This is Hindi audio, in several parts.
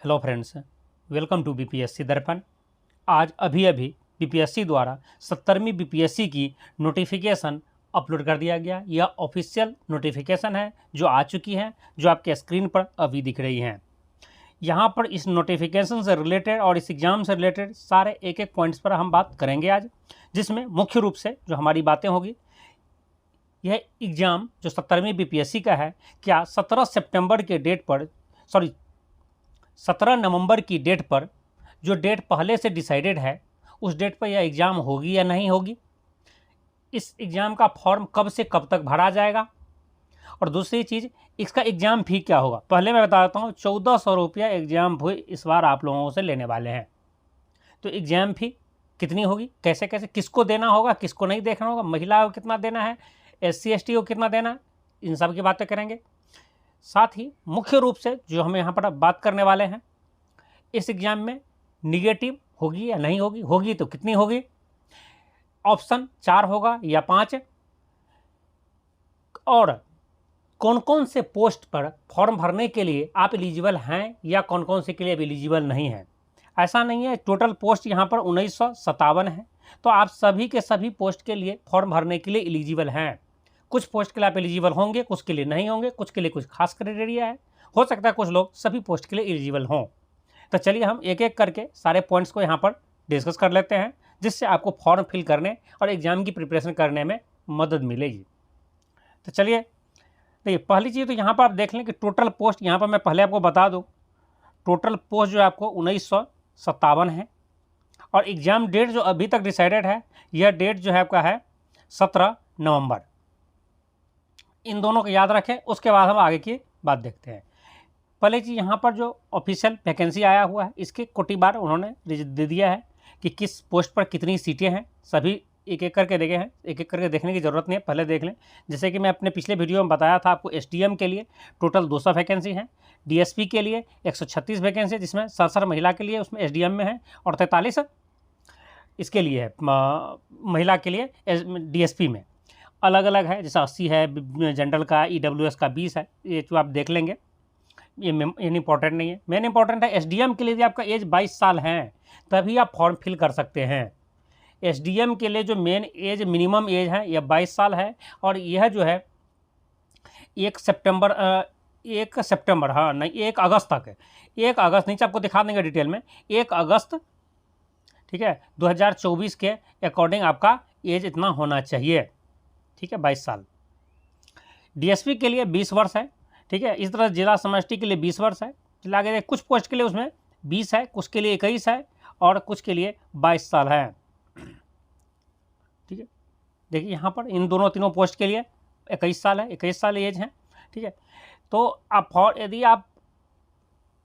Hello friends, welcome to BPSC Darpan. आज अभी बीपीएससी द्वारा 70वीं बीपीएससी की नोटिफिकेशन अपलोड कर दिया गया। यह ऑफिशियल नोटिफिकेशन है जो आ चुकी है, जो आपके स्क्रीन पर अभी दिख रही हैं। यहाँ पर इस नोटिफिकेशन से रिलेटेड और इस एग्ज़ाम से रिलेटेड सारे एक एक पॉइंट्स पर हम बात करेंगे आज, जिसमें मुख्य रूप से जो हमारी बातें होगी, यह एग्ज़ाम जो 70वीं बीपीएससी का है, क्या 17 सितंबर के डेट पर 17 नवंबर की डेट पर, जो डेट पहले से डिसाइडेड है, उस डेट पर यह एग्ज़ाम होगी या नहीं होगी, इस एग्ज़ाम का फॉर्म कब से कब तक भरा जाएगा, और दूसरी चीज़ इसका एग्ज़ाम फी क्या होगा। पहले मैं बता देता हूँ, 1400 रुपया एग्ज़ाम फी इस बार आप लोगों से लेने वाले हैं। तो एग्ज़ाम फी कितनी होगी, कैसे कैसे किसको देना होगा, किसको नहीं देखना होगा, महिला को कितना देना है, SC ST को कितना देना है, इन सब की बातें करेंगे। साथ ही मुख्य रूप से जो हम यहाँ पर बात करने वाले हैं, इस एग्ज़ाम में निगेटिव होगी या नहीं होगी, होगी तो कितनी होगी, ऑप्शन 4 होगा या 5, और कौन कौन से पोस्ट पर फॉर्म भरने के लिए आप एलिजिबल हैं या कौन कौन से के लिए एलिजिबल नहीं हैं। ऐसा नहीं है, टोटल पोस्ट यहाँ पर 1957 है, तो आप सभी के सभी पोस्ट के लिए फॉर्म भरने के लिए एलिजिबल हैं। कुछ पोस्ट के लिए आप एलिजिबल होंगे, कुछ के लिए नहीं होंगे, कुछ के लिए कुछ खास क्राइटेरिया है, हो सकता है कुछ लोग सभी पोस्ट के लिए एलिजिबल हों। तो चलिए हम एक एक करके सारे पॉइंट्स को यहाँ पर डिस्कस कर लेते हैं, जिससे आपको फॉर्म फिल करने और एग्ज़ाम की प्रिपरेशन करने में मदद मिलेगी। तो चलिए देखिए, पहली चीज़ तो यहाँ पर आप देख लें कि टोटल पोस्ट, यहाँ पर मैं पहले आपको बता दूँ, टोटल पोस्ट जो है आपको 1957 है, और एग्ज़ाम डेट जो अभी तक डिसाइडेड है, यह डेट जो है आपका है 17 नवंबर। इन दोनों को याद रखें, उसके बाद हम आगे की बात देखते हैं। पहले चीज़, यहाँ पर जो ऑफिशियल वैकेंसी आया हुआ है, इसके कोटिबार उन्होंने दे दिया है कि किस पोस्ट पर कितनी सीटें हैं। सभी एक एक करके देखे हैं, एक एक करके देखने की ज़रूरत नहीं है, पहले देख लें। जैसे कि मैं अपने पिछले वीडियो में बताया था आपको, SDM के लिए टोटल 200 वैकेंसी है, DSP के लिए 136 वैकेंसी है, जिसमें 67 महिला के लिए उसमें SDM में है, और 43 इसके लिए है महिला के लिए DSP में। अलग अलग है, जैसा 80 है जनरल का, EWS का 20 है, ये जो आप देख लेंगे, ये इंपॉर्टेंट नहीं है। मेन इंपॉर्टेंट है SDM के लिए यदि आपका एज 22 साल है तभी आप फॉर्म फिल कर सकते हैं। SDM के लिए जो मेन एज, मिनिमम एज है, यह 22 साल है, और यह जो है 1 सितंबर हाँ नहीं 1 अगस्त तक है। 1 अगस्त, नीचे आपको दिखा देंगे डिटेल में, 1 अगस्त, ठीक है, 2024 के अकॉर्डिंग आपका एज इतना होना चाहिए, ठीक है, 22 साल। DSP के लिए 20 वर्ष है, ठीक है। इस तरह जिला समष्टि के लिए 20 वर्ष है। आगे कुछ पोस्ट के लिए उसमें 20 है, कुछ के लिए 21 है, और कुछ के लिए 22 साल है, ठीक है। देखिए यहाँ पर इन तीनों पोस्ट के लिए 21 साल है, 21 साल एज है, ठीक है। तो आप यदि आप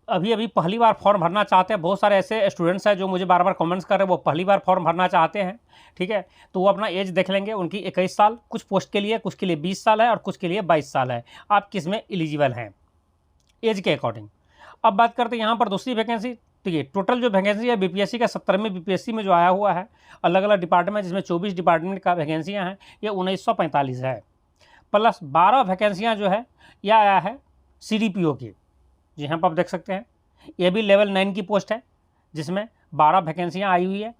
अभी पहली बार फॉर्म भरना चाहते हैं, बहुत सारे ऐसे स्टूडेंट्स हैं जो मुझे बार बार कमेंट्स कर रहे हैं, वो पहली बार फॉर्म भरना चाहते हैं, ठीक है, तो वो अपना एज देख लेंगे, उनकी 21 साल, कुछ पोस्ट के लिए, कुछ के लिए 20 साल है, और कुछ के लिए 22 साल है। आप किस में एलिजिबल हैं एज के अकॉर्डिंग। अब बात करते हैं यहाँ पर दूसरी वैकेंसी। तो ये टोटल जो वैकेंसी है बीपीएससी का 70वीं बीपीएससी में जो आया हुआ है, अलग अलग डिपार्टमेंट, जिसमें 24 डिपार्टमेंट का वैकेंसियाँ हैं, ये 1945 है, प्लस 12 वैकेंसियाँ जो है यह आया है CDPO की, जी यहाँ पर आप देख सकते हैं, ये भी लेवल 9 की पोस्ट है, जिसमें 12 वैकेंसियाँ आई हुई है,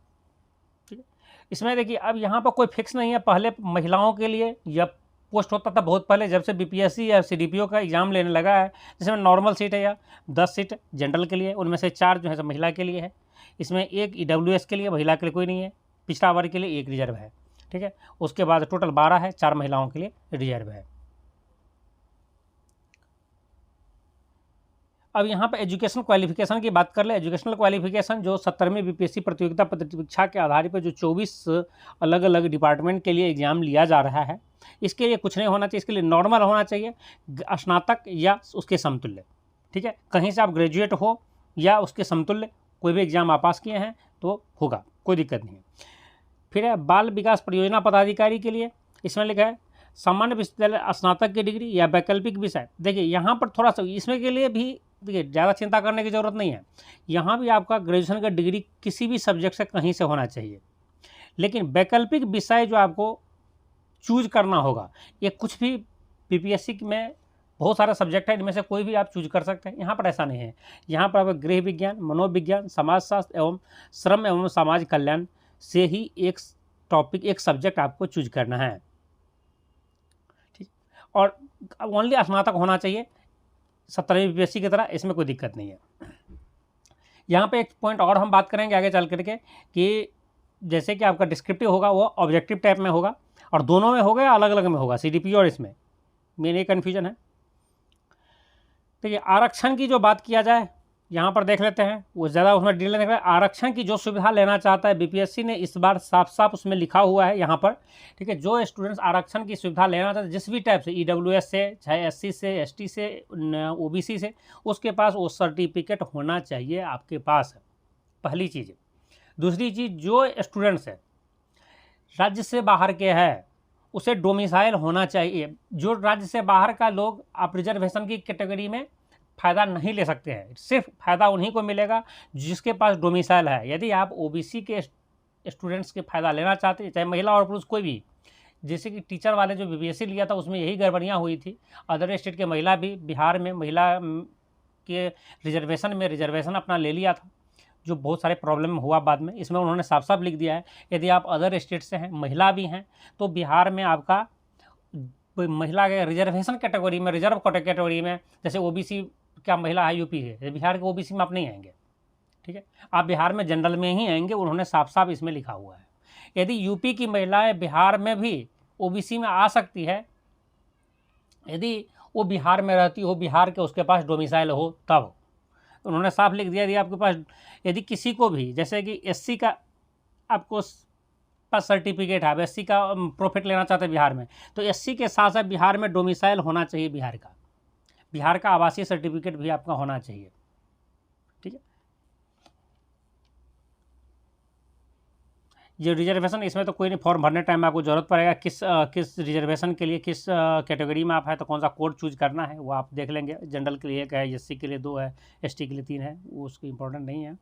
ठीक है। इसमें देखिए अब यहाँ पर कोई फिक्स नहीं है, पहले महिलाओं के लिए यह पोस्ट होता था बहुत पहले, जब से बीपीएससी या CDPO का एग्ज़ाम लेने लगा है, जिसमें नॉर्मल सीट है या 10 सीट जनरल के लिए, उनमें से 4 जो है सब महिला के लिए है। इसमें 1 EWS के लिए, महिला के लिए कोई नहीं है, पिछड़ा वर्ग के लिए 1 रिजर्व है, ठीक है। उसके बाद टोटल 12 है, 4 महिलाओं के लिए रिजर्व है। अब यहाँ पर एजुकेशनल क्वालिफिकेशन की बात कर ले। एजुकेशनल क्वालिफिकेशन जो 70वीं बीपीएससी प्रतियोगिता परीक्षा के आधार पर जो 24 अलग अलग डिपार्टमेंट के लिए एग्ज़ाम लिया जा रहा है, इसके लिए कुछ नहीं होना चाहिए, इसके लिए नॉर्मल होना चाहिए, स्नातक या उसके समतुल्य, ठीक है। कहीं से आप ग्रेजुएट हो या उसके समतुल्य कोई भी एग्ज़ाम आप पास किए हैं तो होगा, कोई दिक्कत नहीं है। फिर है बाल विकास परियोजना पदाधिकारी के लिए, इसमें लिखा है सामान्य विश्वविद्यालय स्नातक की डिग्री या वैकल्पिक विषय। देखिए यहाँ पर थोड़ा सा इसमें के लिए भी देखिए ज़्यादा चिंता करने की ज़रूरत नहीं है, यहाँ भी आपका ग्रेजुएशन का डिग्री किसी भी सब्जेक्ट से कहीं से होना चाहिए, लेकिन वैकल्पिक विषय जो आपको चूज करना होगा, ये कुछ भी बीपीएससी में बहुत सारे सब्जेक्ट हैं, इनमें से कोई भी आप चूज कर सकते हैं। यहाँ पर ऐसा नहीं है, यहाँ पर आप गृह विज्ञान, मनोविज्ञान, समाजशास्त्र एवं श्रम एवं समाज कल्याण से ही एक टॉपिक, एक सब्जेक्ट आपको चूज करना है, ठीक। और ओनली स्नातक होना चाहिए 17वीं बीपीएससी की तरह, इसमें कोई दिक्कत नहीं है। यहाँ पे एक पॉइंट और हम बात करेंगे आगे चल करके कि जैसे कि आपका डिस्क्रिप्टिव होगा वो ऑब्जेक्टिव टाइप में होगा, और दोनों में होगा या अलग अलग में होगा, सीडीपी और इसमें, मेन ये कन्फ्यूजन है। तो ये आरक्षण की जो बात किया जाए, यहाँ पर देख लेते हैं, वो ज़्यादा उसमें डिटेल देख रहे हैं। आरक्षण की जो सुविधा लेना चाहता है, बीपीएससी ने इस बार साफ साफ उसमें लिखा हुआ है यहाँ पर, ठीक है। जो स्टूडेंट्स आरक्षण की सुविधा लेना चाहते हैं जिस भी टाइप से, ईडब्ल्यूएस से, चाहे एससी से, एसटी से, ओबीसी से, उसके पास वो सर्टिफिकेट होना चाहिए आपके पास, पहली चीज़। दूसरी चीज़, जो स्टूडेंट्स है राज्य से बाहर के हैं उसे डोमिसाइल होना चाहिए। जो राज्य से बाहर का लोग, आप रिजर्वेशन की कैटेगरी में फ़ायदा नहीं ले सकते हैं, सिर्फ फ़ायदा उन्हीं को मिलेगा जिसके पास डोमिसाइल है। यदि आप ओबीसी के स्टूडेंट्स के फ़ायदा लेना चाहते हैं, चाहे महिला और पुरुष कोई भी, जैसे कि टीचर वाले जो बीपीएससी लिया था उसमें यही गड़बड़ियाँ हुई थी। अदर स्टेट के महिला भी बिहार में महिला के रिजर्वेशन अपना ले लिया था, जो बहुत सारे प्रॉब्लम हुआ बाद में। इसमें उन्होंने साफ साफ लिख दिया है, यदि आप अदर स्टेट से हैं, महिला भी हैं, तो बिहार में आपका महिला के रिजर्वेशन कैटेगरी में, रिजर्व कैटेगरी में, जैसे ओबीसी क्या महिला है यूपी है, बिहार के ओबीसी में आप नहीं आएंगे, ठीक है। आप बिहार में जनरल में ही आएंगे, उन्होंने साफ साफ इसमें लिखा हुआ है। यदि यूपी की महिलाएं बिहार में भी ओबीसी में आ सकती है, यदि वो बिहार में रहती हो, बिहार के उसके पास डोमिसाइल हो, तब उन्होंने साफ लिख दिया। यदि आपके पास, यदि किसी को भी, जैसे कि एससी का आपको पास सर्टिफिकेट है, एससी का प्रॉफिट लेना चाहते हैं बिहार में, तो एससी के साथ साथ बिहार में डोमिसाइल होना चाहिए, बिहार का आवासीय सर्टिफिकेट भी आपका होना चाहिए, ठीक है। ये रिजर्वेशन, इसमें तो कोई नहीं, फॉर्म भरने टाइम में आपको जरूरत पड़ेगा किस रिजर्वेशन के लिए, किस कैटेगरी में आप है, तो कौन सा कोड चूज करना है वो आप देख लेंगे। जनरल के लिए 1 है, एससी के लिए 2 है, एसटी के लिए 3 है, वो उसकी इंपॉर्टेंट नहीं है।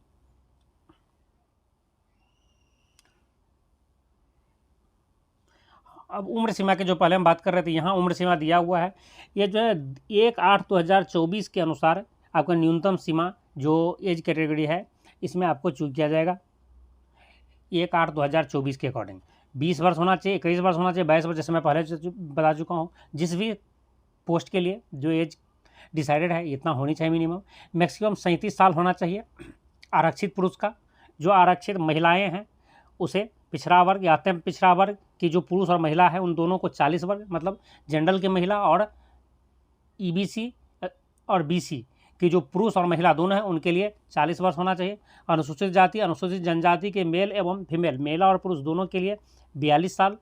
अब उम्र सीमा के जो पहले हम बात कर रहे थे, यहाँ उम्र सीमा दिया हुआ है। ये जो है 1/8/2024 के अनुसार आपका न्यूनतम सीमा जो एज कैटेगरी है इसमें आपको चूज किया जाएगा। 1/8/2024 के अकॉर्डिंग 20 वर्ष होना चाहिए, 21 वर्ष होना चाहिए, 22 वर्ष, जैसे मैं पहले बता चुका हूँ। जिस भी पोस्ट के लिए जो एज डिसाइडेड है इतना होनी चाहिए मिनिमम। मैक्सिमम 37 साल होना चाहिए आरक्षित पुरुष का। जो आरक्षित महिलाएं हैं उसे पिछड़ा वर्ग या अत्यंत पिछड़ा वर्ग की जो पुरुष और महिला है उन दोनों को 40 वर्ग, मतलब जनरल के महिला और ईबीसी और बीसी कि जो पुरुष और महिला दोनों हैं उनके लिए 40 वर्ष होना चाहिए। अनुसूचित जाति, अनुसूचित जनजाति के मेल एवं फीमेल, महिला और पुरुष दोनों के लिए 42 साल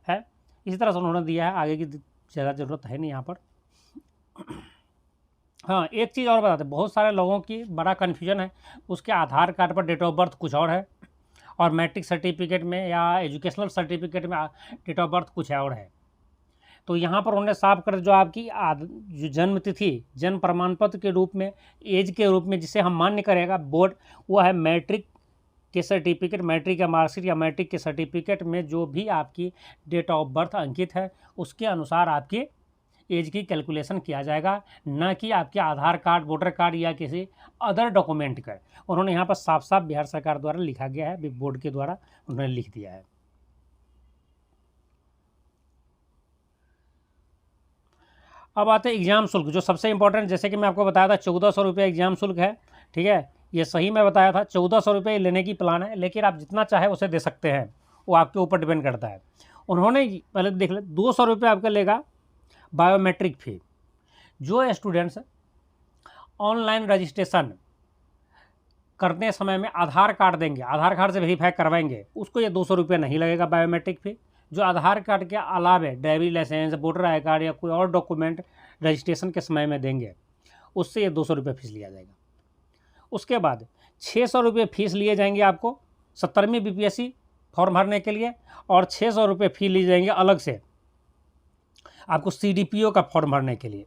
है। इसी तरह से उन्होंने दिया है, आगे की ज़्यादा ज़रूरत है नहीं यहाँ पर। हाँ, एक चीज़ और बताते, बहुत सारे लोगों की बड़ा कन्फ्यूजन है, उसके आधार कार्ड पर डेट ऑफ बर्थ कुछ और है और मैट्रिक सर्टिफिकेट में या एजुकेशनल सर्टिफिकेट में डेट ऑफ बर्थ कुछ और है। तो यहाँ पर उन्होंने साफ कर, जो आपकी जो जन्म तिथि, जन्म प्रमाण पत्र के रूप में, एज के रूप में जिसे हम मान्य करेगा बोर्ड, वो है मैट्रिक के सर्टिफिकेट, मैट्रिक या मार्कशीट या मैट्रिक के सर्टिफिकेट में जो भी आपकी डेट ऑफ बर्थ अंकित है उसके अनुसार आपकी एज की कैलकुलेशन किया जाएगा, न कि आपके आधार कार्ड, वोटर कार्ड या किसी अदर डॉक्यूमेंट का। उन्होंने यहाँ पर साफ साफ बिहार सरकार द्वारा लिखा गया है, बोर्ड के द्वारा उन्होंने लिख दिया है। अब आते हैं एग्जाम शुल्क, जो सबसे इंपॉर्टेंट, जैसे कि मैं आपको बताया था 1400 रुपये एग्जाम शुल्क है, ठीक है। ये सही मैं बताया था, 1400 रुपये लेने की प्लान है, लेकिन आप जितना चाहे उसे दे सकते हैं, वो आपके ऊपर डिपेंड करता है। उन्होंने पहले देख ले, 200 रुपये आपका लेगा बायोमेट्रिक फी। जो स्टूडेंट्स ऑनलाइन रजिस्ट्रेशन करते समय में आधार कार्ड देंगे, आधार कार्ड से वेरीफाई करवाएंगे, उसको ये 200 रुपये नहीं लगेगा बायोमेट्रिक फी। जो आधार कार्ड के अलावे driving licence, voter I card या कोई और डॉक्यूमेंट रजिस्ट्रेशन के समय में देंगे, उससे ये 200 रुपये फीस लिया जाएगा। उसके बाद 600 रुपये फीस लिए जाएंगे आपको 70वीं बीपीएससी फॉर्म भरने के लिए, और 600 रुपये फी ली जाएंगे अलग से आपको सीडीपीओ का फॉर्म भरने के लिए।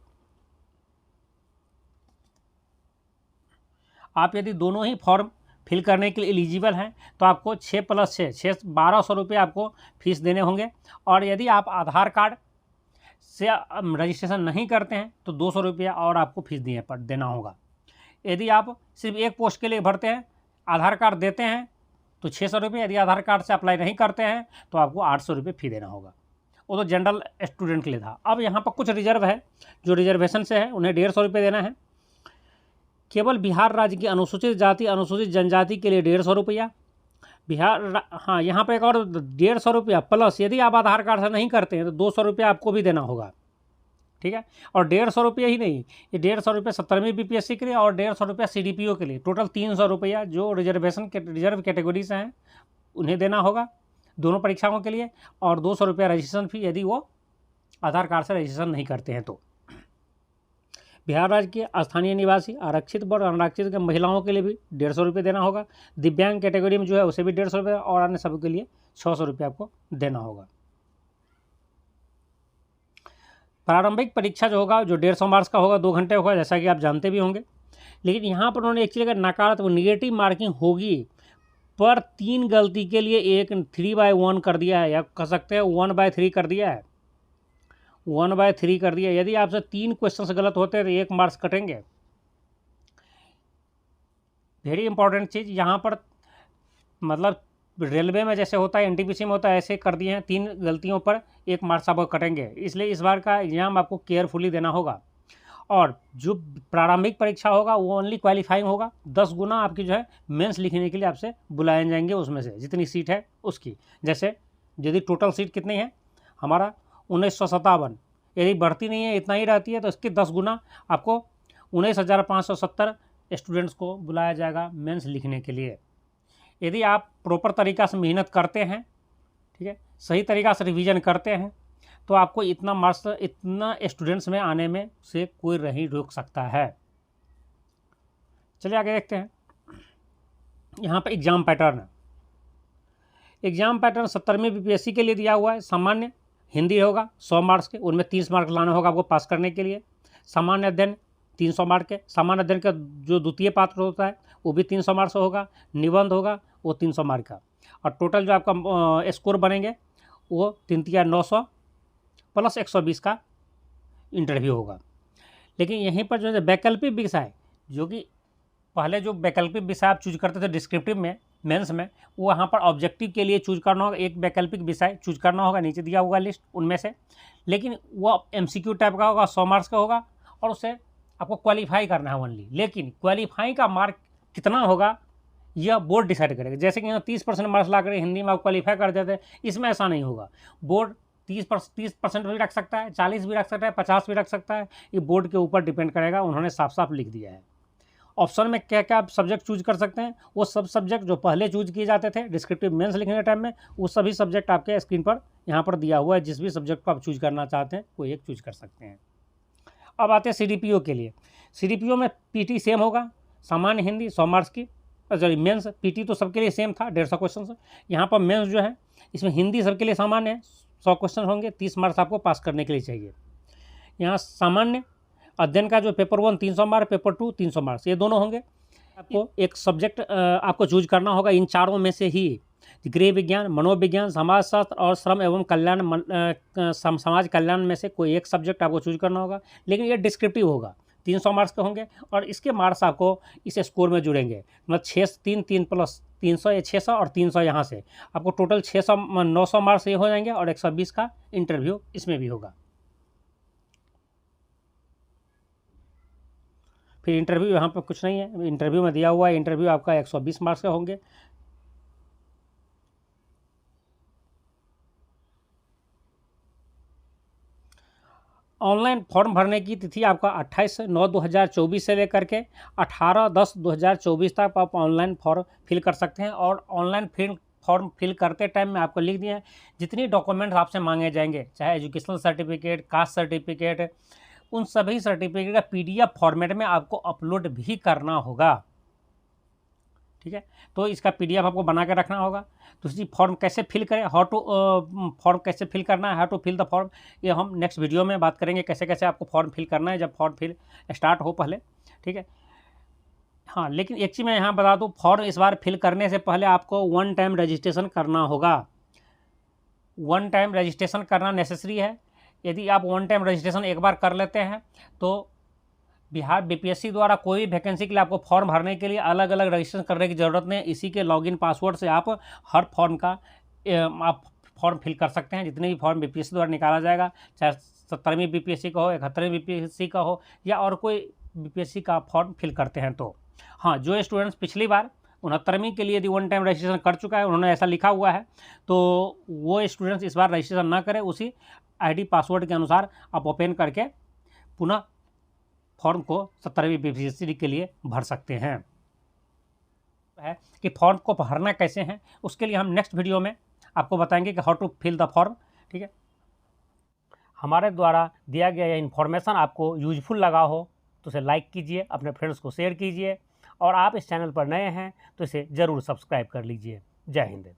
आप यदि दोनों ही फॉर्म फिल करने के लिए एलिजिबल हैं तो आपको 6 + 6 1200 रुपये आपको फीस देने होंगे। और यदि आप आधार कार्ड से रजिस्ट्रेशन नहीं करते हैं तो 200 रुपया और आपको फीस देना होगा। यदि आप सिर्फ एक पोस्ट के लिए भरते हैं, आधार कार्ड देते हैं तो 600 रुपये, यदि आधार कार्ड से अप्लाई नहीं करते हैं तो आपको 800 रुपये फ़ी देना होगा। वो तो जनरल स्टूडेंट के लिए था। अब यहाँ पर कुछ रिजर्व है, जो रिजर्वेशन से है उन्हें 150 रुपये देना है। केवल बिहार राज्य की अनुसूचित जाति अनुसूचित जनजाति के लिए 150 रुपया बिहार। हाँ, यहाँ पर एक और 150 रुपया प्लस यदि आप आधार कार्ड से नहीं करते हैं तो 200 रुपया आपको भी देना होगा, ठीक है। और 150 रुपये ही नहीं, ये 150 रुपये 17वीं बीपीएससी के लिए और 150 रुपया सीडीपीओ के लिए, टोटल 300 रुपया जो रिजर्व कैटेगरी से हैं उन्हें देना होगा दोनों परीक्षाओं के लिए, और 200 रुपया रजिस्ट्रेशन फी यदि वो आधार कार्ड से रजिस्ट्रेशन नहीं करते हैं तो। बिहार राज्य के स्थानीय निवासी आरक्षित वर्ग अनारक्षित के महिलाओं के लिए भी 150 रुपये देना होगा। दिव्यांग कैटेगरी में जो है उसे भी 150 रुपये, और अन्य सभी के लिए 600 रुपये आपको देना होगा। प्रारंभिक परीक्षा जो होगा जो 150 मार्क्स का होगा, 2 घंटे होगा, जैसा कि आप जानते भी होंगे। लेकिन यहाँ पर उन्होंने एक चीज़ अगर नकारात्मक निगेटिव मार्किंग होगी पर 3 गलती के लिए एक 3/1 कर दिया है, या कह सकते हैं 1/3 कर दिया है, 1/3 कर दिया। यदि आपसे 3 क्वेश्चन गलत होते हैं तो 1 मार्क्स कटेंगे। वेरी इंपॉर्टेंट चीज़ यहाँ पर, मतलब रेलवे में जैसे होता है, एनटीपीसी में होता है, ऐसे कर दिए हैं, 3 गलतियों पर 1 मार्क्स आपको कटेंगे। इसलिए इस बार का एग्जाम आपको केयरफुली देना होगा। और जो प्रारंभिक परीक्षा होगा वो ओनली क्वालिफाइंग होगा, 10 गुना आपकी जो है मेंस लिखने के लिए आपसे बुलाए जाएंगे, उसमें से जितनी सीट है उसकी। जैसे यदि टोटल सीट कितनी है हमारा 1957, यदि बढ़ती नहीं है, इतना ही रहती है, तो इसकी 10 गुना आपको 19,570 स्टूडेंट्स को बुलाया जाएगा मेंस लिखने के लिए। यदि आप प्रॉपर तरीक़ा से मेहनत करते हैं, ठीक है, सही तरीक़ा से रिवीजन करते हैं, तो आपको इतना मार्क्स, इतना स्टूडेंट्स में आने में से कोई नहीं रोक सकता है। चलिए आगे देखते हैं। यहाँ पर एग्ज़ाम पैटर्न है। एग्ज़ाम पैटर्न 70वीं बीपीएससी के लिए दिया हुआ है। सामान्य हिंदी होगा 100 मार्क्स के, उनमें 30 मार्क्स लाना होगा आपको पास करने के लिए। सामान्य अध्ययन 300 मार्क के, सामान्य अध्ययन का जो द्वितीय पात्र होता है वो भी 300 मार्क्स होगा। निबंध होगा वो 300 मार्क का, और टोटल जो आपका स्कोर बनेंगे वो 3×900 प्लस 120 का इंटरव्यू होगा। लेकिन यहीं पर जो है वैकल्पिक विषय, जो कि पहले जो वैकल्पिक विषय आप चूज करते थे डिस्क्रिप्टिव में, मेंस में, वो यहाँ पर ऑब्जेक्टिव के लिए चूज करना होगा। एक वैकल्पिक विषय चूज करना होगा, नीचे दिया होगा लिस्ट उनमें से, लेकिन वो एमसीक्यू टाइप का होगा, 100 मार्क्स का होगा, और उसे आपको क्वालिफाई करना है ओनली। लेकिन क्वालिफाई का मार्क कितना होगा यह बोर्ड डिसाइड करेगा। जैसे कि यहाँ 30% मार्क्स ला कर हिंदी में आप क्वालिफाई कर देते हैं, इसमें ऐसा नहीं होगा। बोर्ड 30% भी रख सकता है, 40 भी रख सकता है, 50 भी रख सकता है, ये बोर्ड के ऊपर डिपेंड करेगा। उन्होंने साफ साफ लिख दिया है। ऑप्शन में क्या क्या आप सब्जेक्ट चूज कर सकते हैं, वो सब सब्जेक्ट जो पहले चूज किए जाते थे डिस्क्रिप्टिव मेंस लिखने के टाइम में, वो सभी सब्जेक्ट आपके स्क्रीन पर यहाँ पर दिया हुआ है। जिस भी सब्जेक्ट को आप चूज करना चाहते हैं कोई एक चूज कर सकते हैं। अब आते हैं सीडीपीओ के लिए। सीडीपीओ में पीटी सेम होगा, सामान्य हिंदी 100 मार्क्स की, सॉरी मेंस। पीटी तो सबके लिए सेम था 150 क्वेश्चन से। यहाँ पर मेंस जो है इसमें हिंदी सबके लिए सामान्य है, 100 क्वेश्चन होंगे, 30 मार्क्स आपको पास करने के लिए चाहिए। यहाँ सामान्य अध्ययन का जो पेपर 1 300 मार्क्स, पेपर 2 300 मार्क्स, ये दोनों होंगे। आपको एक सब्जेक्ट आपको चूज करना होगा इन चारों में से ही, गृह विज्ञान, मनोविज्ञान, समाजशास्त्र और श्रम एवं कल्याण, समाज कल्याण में से कोई एक सब्जेक्ट आपको चूज करना होगा। लेकिन ये डिस्क्रिप्टिव होगा, 300 मार्क्स के होंगे, और इसके मार्क्स आपको इस स्कोर में जुड़ेंगे। मतलब 3 प्लस 300 या 600 और 300 यहाँ से आपको टोटल 900 मार्क्स ये हो जाएंगे, और 120 का इंटरव्यू इसमें भी होगा। फिर इंटरव्यू यहाँ पर कुछ नहीं है, इंटरव्यू में दिया हुआ है, इंटरव्यू आपका 120 मार्क्स के होंगे। ऑनलाइन फॉर्म भरने की तिथि आपका 28/9/2024 से लेकर के 18/10/2024 तक आप ऑनलाइन फॉर्म फिल कर सकते हैं। और ऑनलाइन फॉर्म फिल करते टाइम में आपको लिख दिया है जितनी डॉक्यूमेंट्स आपसे मांगे जाएंगे, चाहे एजुकेशनल सर्टिफिकेट, कास्ट सर्टिफिकेट, उन सभी सर्टिफिकेट का पीडीएफ फॉर्मेट में आपको अपलोड भी करना होगा। ठीक है, तो इसका पीडीएफ आपको बना के रखना होगा। दूसरी फॉर्म कैसे फिल करें, फॉर्म कैसे फिल करना है, how to fill the form, ये हम नेक्स्ट वीडियो में बात करेंगे कैसे कैसे आपको फॉर्म फिल करना है, जब फॉर्म फिल स्टार्ट हो पहले। ठीक है, हाँ, लेकिन एक चीज़ मैं यहाँ बता दूँ, फॉर्म इस बार फिल करने से पहले आपको 1 टाइम रजिस्ट्रेशन करना होगा। 1 टाइम रजिस्ट्रेशन करना नेसेसरी है। यदि आप वन टाइम रजिस्ट्रेशन एक बार कर लेते हैं तो बिहार बीपीएससी द्वारा कोई भी वैकेंसी के लिए आपको फॉर्म भरने के लिए अलग अलग रजिस्ट्रेशन करने की ज़रूरत नहीं है। इसी के लॉगिन पासवर्ड से आप हर फॉर्म का आप फॉर्म फिल कर सकते हैं। जितने भी फॉर्म बीपीएससी द्वारा निकाला जाएगा, चाहे 70वीं बीपीएससी का हो, 71वीं बीपीएससी का हो या और कोई बीपीएससी का फॉर्म फिल करते हैं तो हाँ, जो स्टूडेंट्स पिछली बार 69वीं के लिए यदि वन टाइम रजिस्ट्रेशन कर चुका है, उन्होंने ऐसा लिखा हुआ है, तो वो स्टूडेंट्स इस बार रजिस्ट्रेशन ना करें। उसी आईडी पासवर्ड के अनुसार आप ओपन करके पुनः फॉर्म को 70वीं बीपीएससी के लिए भर सकते हैं। है कि फॉर्म को भरना कैसे हैं, उसके लिए हम नेक्स्ट वीडियो में आपको बताएंगे कि how to fill the form. ठीक है, हमारे द्वारा दिया गया यह इन्फॉर्मेशन आपको यूजफुल लगा हो तो इसे लाइक कीजिए, अपने फ्रेंड्स को शेयर कीजिए, और आप इस चैनल पर नए हैं तो इसे ज़रूर सब्सक्राइब कर लीजिए। जय हिंद।